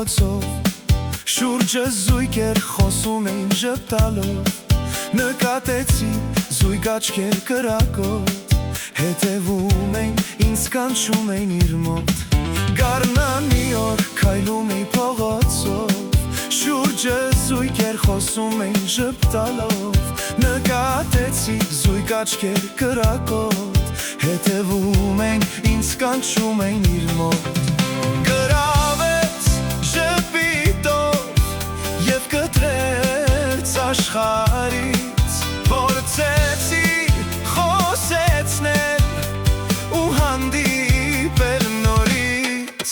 փողոցով Շուրջը զույգեր խոսում էին ժպտալով Նկատեցի զույգ աչքեր կրակոտ Հետևում էին, ինձ կանչում էին իր մոտ Գարնան մի օր քայլում էի փողոցով Շուրջը զույգեր խոսում էին ժպտալով Նկատեցի զույգ աչքեր կրակոտ Հետևում էին, ինձ կանչում էին իր մոտ Գրավեց ժպիտով և կտրեց աշխարից Փորձեցի խոսեցնել ու հանդիպել նորից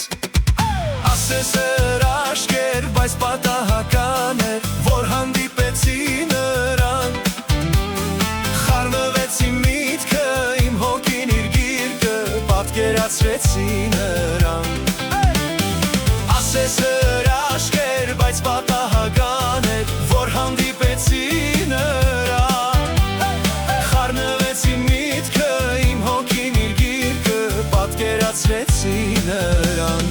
Ասես հրաշքեր, բայց պատահական էր, որ հանդիպեցի նրան Խառնվեցի միտքը, իմ հոգին իր գիրկը, պատկերացրեցի նրան Ասես հրաշքեր, բայց պատահական էր, որ հանդիպեցի նրան Խառնվեցի միտքը, իմ հոգին իր գիրկը, պատկերացրեցի նրան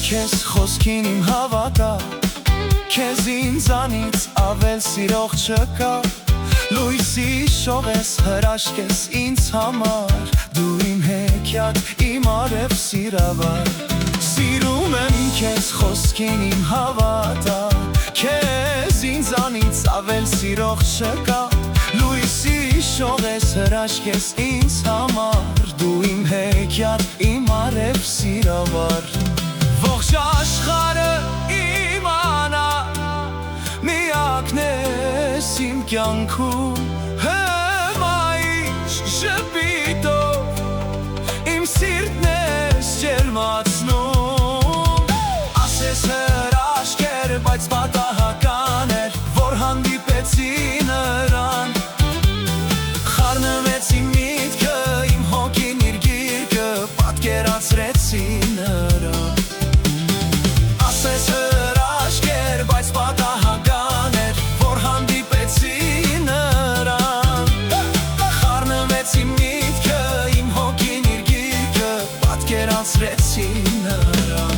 Քեզ խոսքին իմ հավատա Քեզ ինձանից ավել սիրող չկա Լույսի շող ես, հրաշք ես ինձ համար Դու իմ հեքիաթ, իմ արև սիրավար Սիրում եմ քեզ խոսքին իմ հավատա Քեզ ինձանից ավել սիրող չկա Լույսի շող ես, հրաշք ես ինձ համար Դու իմ հեքիաթ, իմ արև սիրավար Ողջ աշխարհը իմանա Միակն ես իմ կյանքում Հմայիչ ժպիտով Իմ սիրտն ես ջերմացնում Ասես հրաշքեր, բայց պատահական էր Որ հանդիպեցի նրան Խառնվեցի միտքը, իմ հոգին իր գիրկը Պատկերացրեցի նրան Ասես հրաշքեր, բայց պատահական էր, որ հանդիպեցի նրան Խառնվեցի միտքը, իմ հոգին իր գիրկը, պատկերացրեցի նրան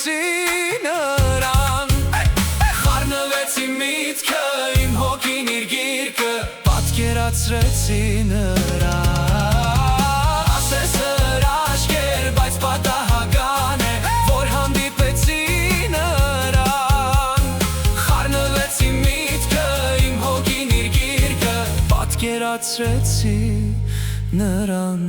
Նրան Խառնվեցի միտքը, իմ հոգին իր գիրկը Պատկերացրեցի նրան Ասես հրաշքեր, բայց պատահական է Որ հանդիպեցի նրան Խառնվեցի միտքը, իմ հոգին իր գիրկը Պատկերացրեցի նրան